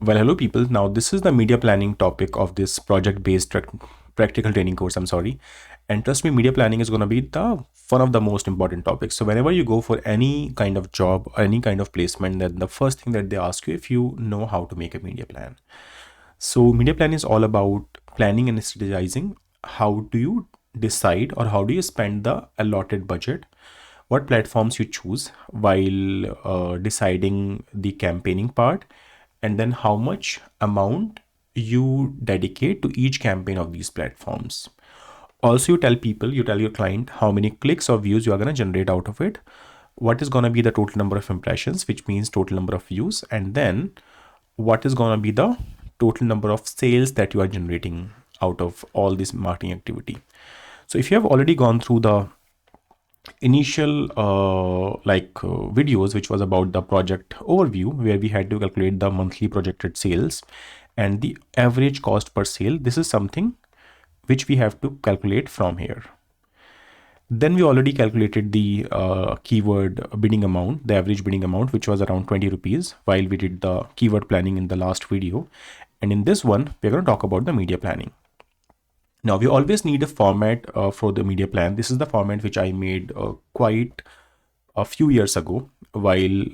Well, hello people. Now this is the media planning topic of this project-based practical training course. I'm sorry. And trust me, media planning is going to be the one of the most important topics. So whenever you go for any kind of job or any kind of placement, then the first thing that they ask you if you know how to make a media plan. So media plan is all about planning and strategizing. How do you decide or how do you spend the allotted budget? What platforms you choose while deciding the campaigning part, and then how much amount you dedicate to each campaign of these platforms. Also, you tell your client how many clicks or views you are going to generate out of it, what is going to be the total number of impressions, which means total number of views, and then what is going to be the total number of sales that you are generating out of all this marketing activity. So if you have already gone through the initial videos which was about the project overview, where we had to calculate the monthly projected sales and the average cost per sale, this is something which we have to calculate from here. Then we already calculated the keyword bidding amount, the average bidding amount, which was around 20 rupees while we did the keyword planning in the last video. And in this one, we're going to talk about the media planning. Now, we always need a format for the media plan. This is the format which I made quite a few years ago while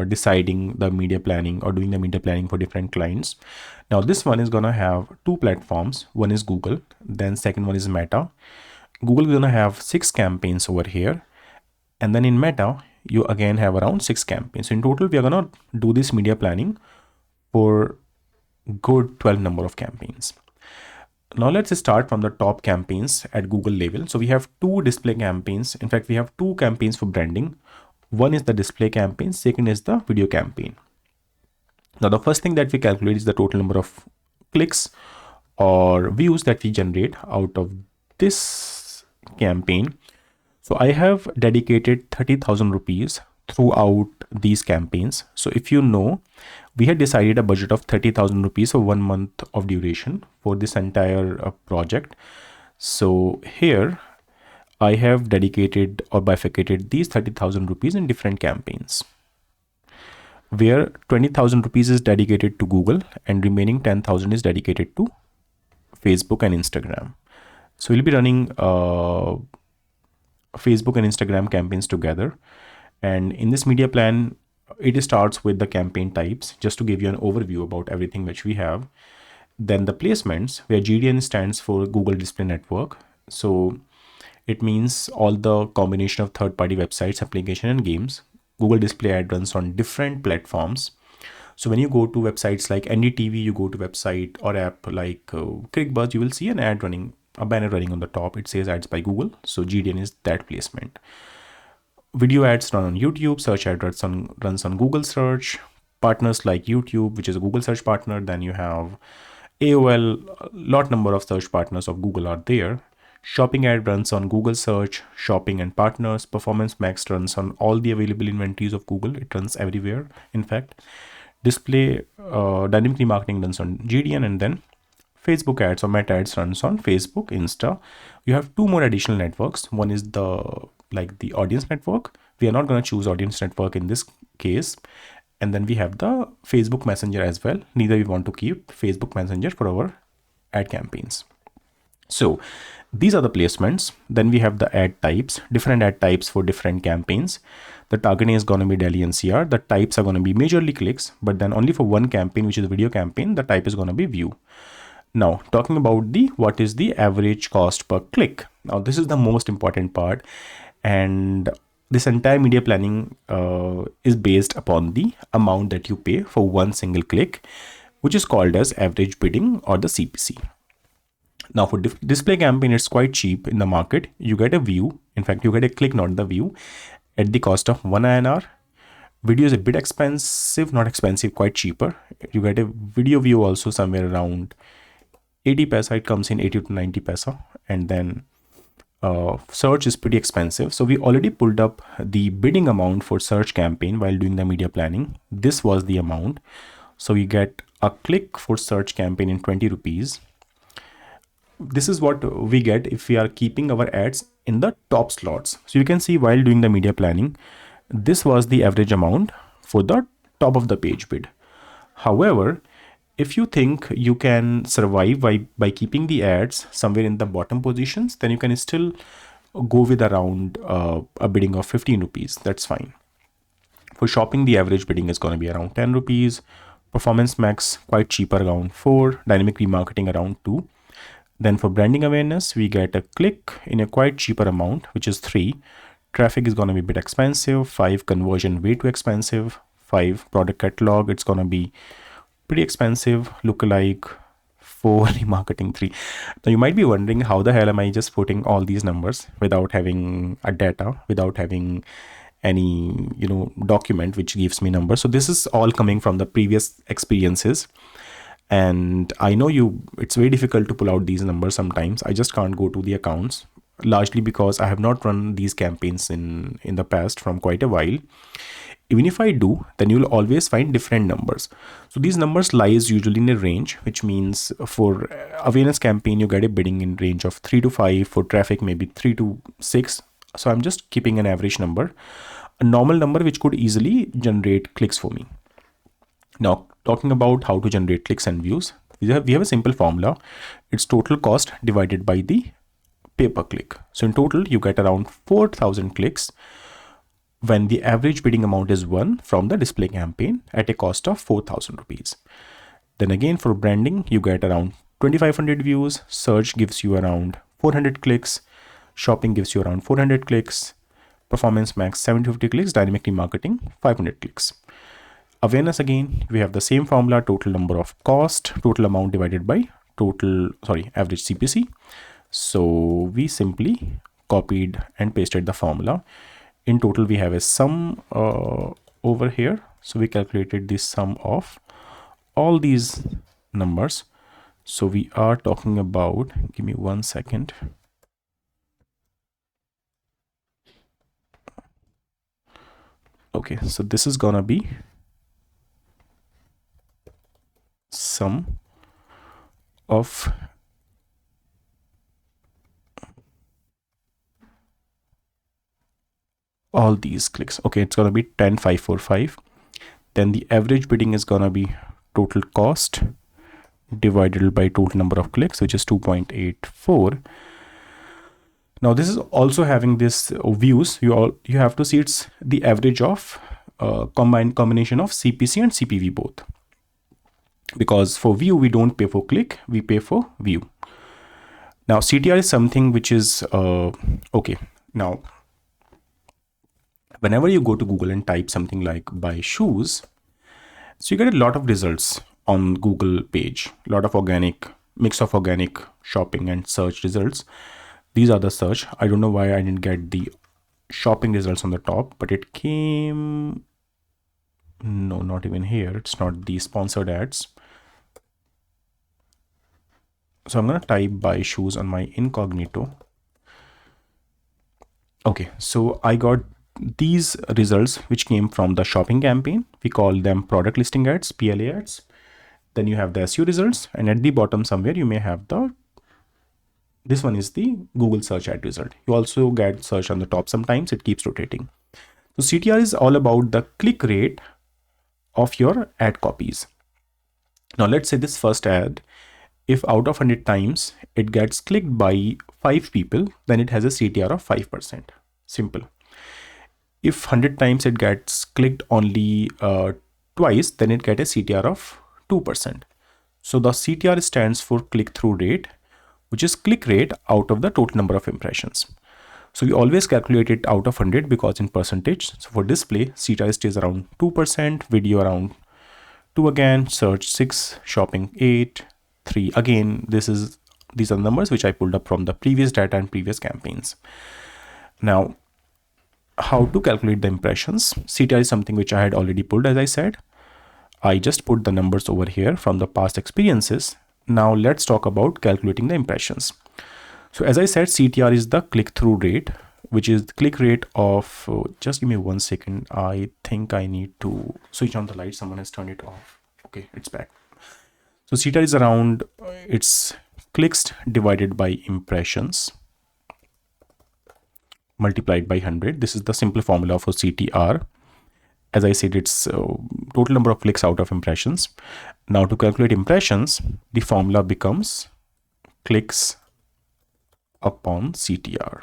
deciding the media planning or doing the media planning for different clients. Now, this one is going to have two platforms. One is Google, then second one is Meta. Google is going to have 6 campaigns over here. And then in Meta, you again have around 6 campaigns. So in total, we are going to do this media planning for good 12 number of campaigns. Now let's start from the top campaigns at Google level. So we have 2 display campaigns. In fact, we have 2 campaigns for branding. One is the display campaign, second is the video campaign. Now the first thing that we calculate is the total number of clicks or views that we generate out of this campaign. So I have dedicated 30,000 rupees throughout these campaigns. So if you know, we had decided a budget of 30,000 rupees for 1 month of duration for this entire project. So here I have dedicated or bifurcated these 30,000 rupees in different campaigns, where 20,000 rupees is dedicated to Google and remaining 10,000 is dedicated to Facebook and Instagram. So we'll be running Facebook and Instagram campaigns together. And in this media plan, it starts with the campaign types, just to give you an overview about everything which we have. Then the placements, where GDN stands for Google Display Network. So it means all the combination of third-party websites, application, and games. Google Display Ad runs on different platforms. So when you go to websites like NDTV, you go to website or app like ClickBuzz, you will see an ad running, a banner running on the top. It says ads by Google. So GDN is that placement. Video ads run on YouTube, search ad runs on Google search, partners like YouTube, which is a Google search partner. Then you have AOL, a lot number of search partners of Google are there. Shopping ad runs on Google search, shopping and partners. Performance Max runs on all the available inventories of Google. It runs everywhere, in fact. Display dynamic remarketing runs on GDN, and then Facebook ads or Meta ads runs on Facebook, Insta. You have 2 more additional networks. One is the audience network. We are not going to choose audience network in this case. And then we have the Facebook Messenger as well. Neither we want to keep Facebook Messenger for our ad campaigns. So these are the placements. Then we have the ad types, different ad types for different campaigns. The targeting is going to be Delhi NCR. The types are going to be majorly clicks, but then only for one campaign, which is a video campaign, the type is going to be view. Now, talking about what is the average cost per click. Now, this is the most important part, and this entire media planning is based upon the amount that you pay for one single click, which is called as average bidding or the CPC. Now, for display campaign, it's quite cheap in the market. You get a view. In fact, you get a click, not the view, at the cost of 1 INR. Video is a bit expensive, not expensive, quite cheaper. You get a video view also somewhere around 80 paisa. It comes in 80 to 90 paisa. And then search is pretty expensive. So we already pulled up the bidding amount for search campaign while doing the media planning. This was the amount. So we get a click for search campaign in 20 rupees. This is what we get if we are keeping our ads in the top slots. So you can see while doing the media planning, this was the average amount for the top of the page bid. However, If you think you can survive by keeping the ads somewhere in the bottom positions, then you can still go with around a bidding of 15 rupees. That's fine. For shopping, the average bidding is going to be around 10 rupees. Performance max, quite cheaper, around 4. Dynamic remarketing, around 2. Then for branding awareness, we get a click in a quite cheaper amount, which is 3. Traffic is going to be a bit expensive. 5. Conversion, way too expensive. 5. Product catalog, it's going to be pretty expensive. Lookalike, 4. Remarketing, 3. Now you might be wondering, how the hell am I just putting all these numbers without having a data, without having any document which gives me numbers? So this is all coming from the previous experiences, and I know it's very difficult to pull out these numbers sometimes. I just can't go to the accounts, largely because I have not run these campaigns in the past from quite a while. Even if I do, then you'll always find different numbers. So these numbers lies usually in a range, which means for awareness campaign you get a bidding in range of 3 to 5, for traffic maybe 3 to 6. So I'm just keeping an average number, a normal number which could easily generate clicks for me. Now, talking about how to generate clicks and views, we have a simple formula. It's total cost divided by the pay per click. So in total, you get around 4,000 clicks when the average bidding amount is 1 from the display campaign at a cost of 4,000 rupees. Then again, for branding, you get around 2,500 views. Search gives you around 400 clicks. Shopping gives you around 400 clicks. Performance max 750 clicks. Dynamic remarketing 500 clicks. Awareness, again, we have the same formula, total number of cost, total amount divided by average CPC. So we simply copied and pasted the formula. In total, we have a sum over here. So we calculated the sum of all these numbers. So we are talking about, give me 1 second. Okay, so this is gonna be sum of all these clicks. Okay, it's gonna be 10,545. Then the average bidding is gonna be total cost divided by total number of clicks, which is 2.84. Now this is also having this views. You have to see it's the average of combination of CPC and CPV both, because for view we don't pay for click, we pay for view. Now CTR is something which is okay. Now whenever you go to Google and type something like buy shoes, so you get a lot of results on Google page, a lot of mix of organic shopping and search results. These are the search. I don't know why I didn't get the shopping results on the top, but it came, no, not even here. It's not the sponsored ads. So I'm going to type buy shoes on my incognito. Okay, so I got these results which came from the shopping campaign. We call them product listing ads, PLA ads. Then you have the SEO results, and at the bottom somewhere you may have this one is the Google search ad result. You also get search on the top sometimes, it keeps rotating. So CTR is all about the click rate of your ad copies. Now let's say this first ad, if out of 100 times it gets clicked by 5 people, then it has a CTR of 5%. Simple. If 100 times it gets clicked only twice, then it gets a CTR of 2%. So the CTR stands for click-through rate, which is click rate out of the total number of impressions. So we always calculate it out of 100 because in percentage. So for display, CTR stays around 2%, video around 2 again, search 6, shopping 8, 3. Again, these are numbers which I pulled up from the previous data and previous campaigns. Now, how to calculate the impressions? CTR is something which I had already pulled, as I said. I just put the numbers over here from the past experiences. Now let's talk about calculating the impressions. So as I said, CTR is the click-through rate, which is the click rate of, just give me 1 second. I think I need to switch on the light. Someone has turned it off. Okay, it's back. So CTR is around, it's clicks divided by impressions multiplied by 100. This is the simple formula for CTR. As I said, it's total number of clicks out of impressions. Now to calculate impressions, the formula becomes clicks upon CTR.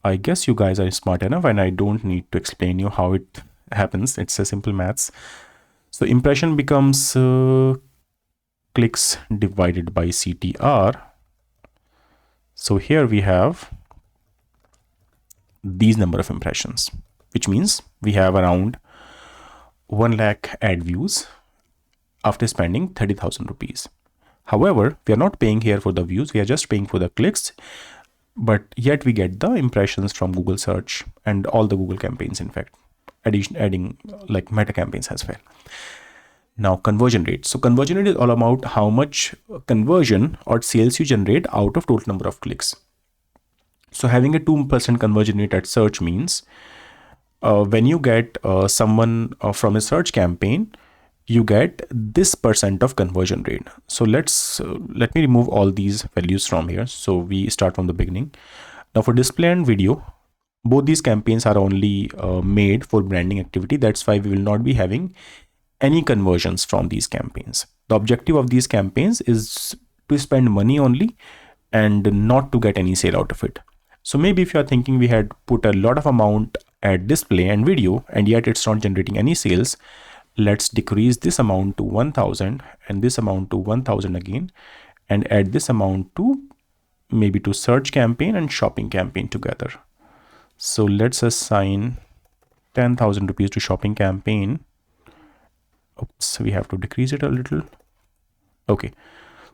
I guess you guys are smart enough and I don't need to explain you how it happens. It's a simple maths. So impression becomes clicks divided by CTR. So here we have these number of impressions, which means we have around 1 lakh ad views after spending 30,000 rupees. However, we are not paying here for the views, we are just paying for the clicks, but yet we get the impressions from Google search and all the Google campaigns, in fact, adding like Meta campaigns as well. Now conversion rate. So conversion rate is all about how much conversion or sales you generate out of total number of clicks. So having a 2% conversion rate at search means when you get someone from a search campaign, you get this percent of conversion rate. So let me remove all these values from here. So we start from the beginning. Now for display and video, both these campaigns are only made for branding activity. That's why we will not be having any conversions from these campaigns. The objective of these campaigns is to spend money only and not to get any sale out of it. So maybe if you are thinking we had put a lot of amount at display and video and yet it's not generating any sales, let's decrease this amount to 1000 and this amount to 1000 again, and add this amount to maybe to search campaign and shopping campaign together. So let's assign 10,000 rupees to shopping campaign. Oops, we have to decrease it a little. Okay,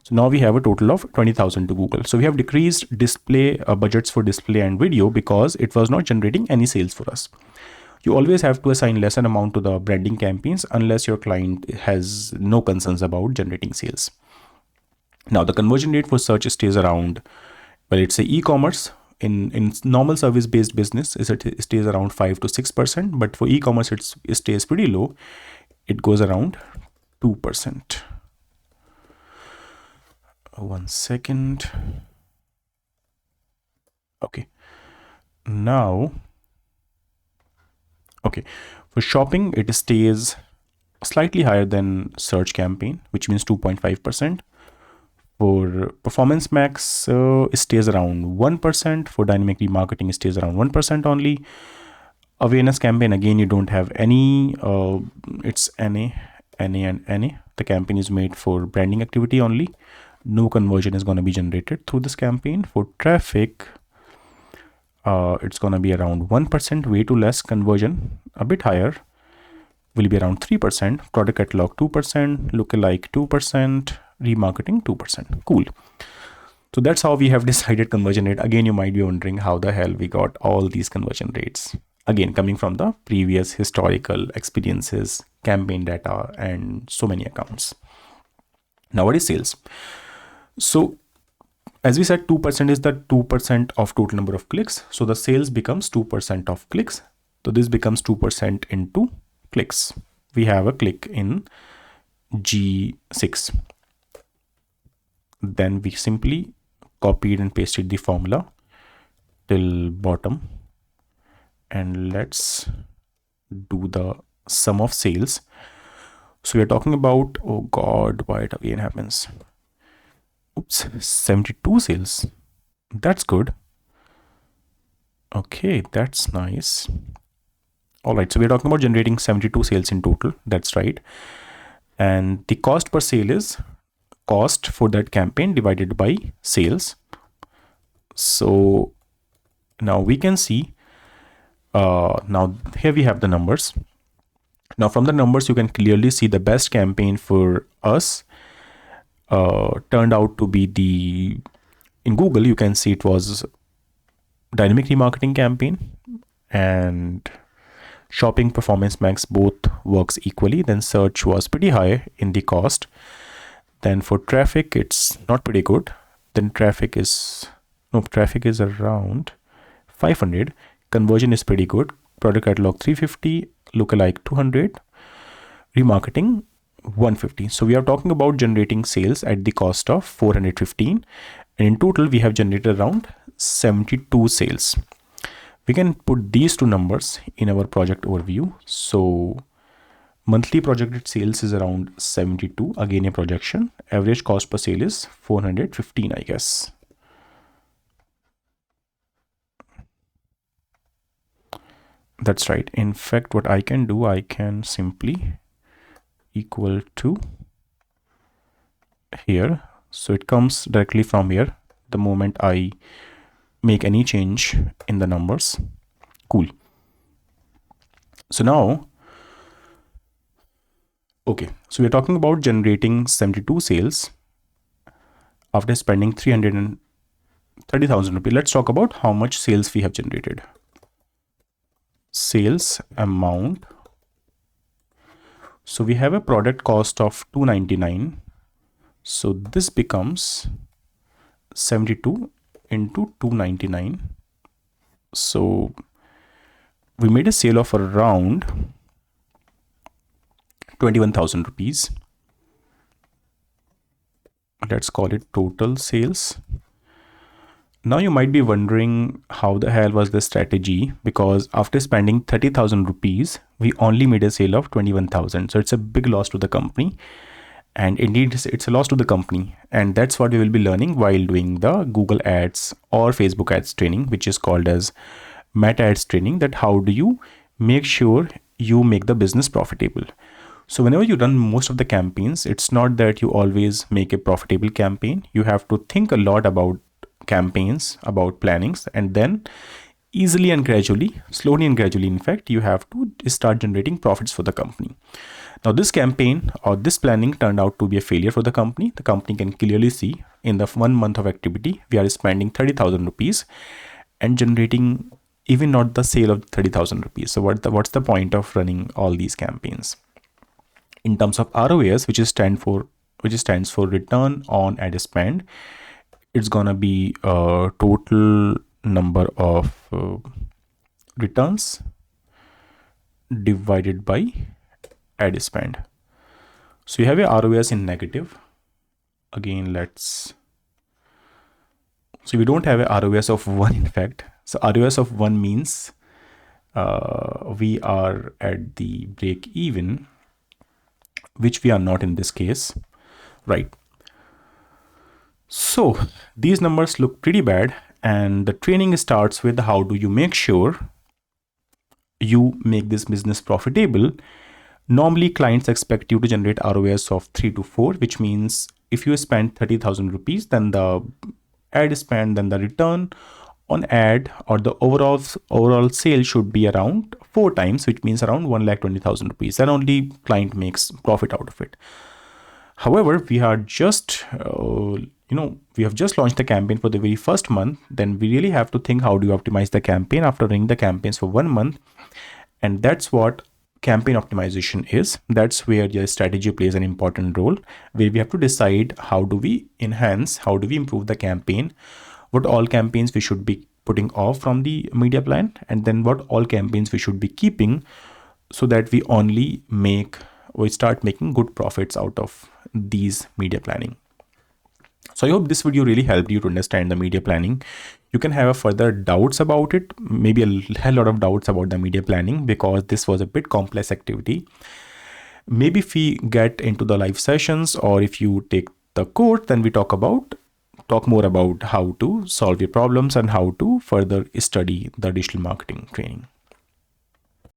so now we have a total of 20,000 to Google. So we have decreased display budgets for display and video because it was not generating any sales for us. You always have to assign lesser amount to the branding campaigns unless your client has no concerns about generating sales. Now the conversion rate for search stays around, well, it's a e-commerce. In normal service based business, it stays around 5 to 6%, but for e-commerce it stays pretty low. It goes around 2%. One second. Okay. Now, okay, for shopping, it stays slightly higher than search campaign, which means 2.5%. For performance max, it stays around 1%. For dynamic remarketing, it stays around 1% only. Awareness campaign, again, you don't have any, it's NA, and NA. The campaign is made for branding activity only. No conversion is going to be generated through this campaign. For traffic, it's going to be around 1%, way too less. Conversion, a bit higher, will be around 3%. Product catalog 2%, lookalike 2%, remarketing 2%. Cool. So that's how we have decided conversion rate. Again, you might be wondering how the hell we got all these conversion rates. Again, coming from the previous historical experiences, campaign data, and so many accounts. Now, what is sales? So, as we said, 2% is the 2% of total number of clicks. So the sales becomes 2% of clicks. So this becomes 2% into clicks. We have a click in G6. Then we simply copied and pasted the formula till bottom. And let's do the sum of sales. So we are talking about, oh God, why it again happens? Oops, 72 sales. That's good. Okay, that's nice. All right, so we're talking about generating 72 sales in total. That's right. And the cost per sale is cost for that campaign divided by sales. So now we can see, now here we have the numbers. Now from the numbers, you can clearly see the best campaign for us turned out to be in Google, you can see it was dynamic remarketing campaign, and shopping performance max both works equally. Then search was pretty high in the cost. Then for traffic, it's not pretty good. Then traffic is around 500. Conversion is pretty good. Product catalog 350, lookalike 200, remarketing 150. So we are talking about generating sales at the cost of 415, and in total we have generated around 72 sales. We can put these two numbers in our project overview. So monthly projected sales is around 72, again a projection. Average cost per sale is 415, I guess. That's right. In fact, what I can do, I can simply equal to here. So it comes directly from here the moment I make any change in the numbers. Cool. So now, okay, so we're talking about generating 72 sales after spending 330,000 rupees. Let's talk about how much sales we have generated. Sales amount. So we have a product cost of 299. So this becomes 72 into 299. So we made a sale of around 21,000 rupees. Let's call it total sales. Now you might be wondering how the hell was the strategy, because after spending 30,000 rupees, we only made a sale of 21,000. So it's a big loss to the company. And indeed, it's a loss to the company. And that's what we will be learning while doing the Google Ads or Facebook Ads training, which is called as Meta Ads training, that how do you make sure you make the business profitable. So whenever you run most of the campaigns, it's not that you always make a profitable campaign. You have to think a lot about campaigns, about plannings, and then easily and gradually, slowly and gradually, in fact, you have to start generating profits for the company. Now this campaign or this planning turned out to be a failure for the company. The company can clearly see in the 1 month of activity, we are spending 30,000 rupees and generating even not the sale of 30,000 rupees. So what's the point of running all these campaigns? In terms of ROAS, which stands for return on ad spend, it's gonna be a total number of returns divided by ad spend. So you have a ROAS in negative. Again, so we don't have a ROAS of 1, in fact. So ROAS of 1 means we are at the break even, which we are not in this case, right? So these numbers look pretty bad, and the training starts with how do you make sure you make this business profitable. Normally clients expect you to generate ROAS of 3 to 4, which means if you spend 30,000 rupees, then the ad spend, then the return on ad or the overall sale should be around 4 times, which means around 1,20,000 rupees. Then only client makes profit out of it. However, we are just we have just launched the campaign for the very first month. Then we really have to think how do you optimize the campaign after running the campaigns for 1 month. And that's what campaign optimization is. That's where your strategy plays an important role, where we have to decide how do we enhance, how do we improve the campaign, what all campaigns we should be putting off from the media plan, and then what all campaigns we should be keeping, so that we start making good profits out of these media planning. So I hope this video really helped you to understand the media planning. You can have further doubts about it, maybe a hell lot of doubts about the media planning, because this was a bit complex activity. Maybe if we get into the live sessions, or if you take the course, then we talk more about how to solve your problems and how to further study the digital marketing training.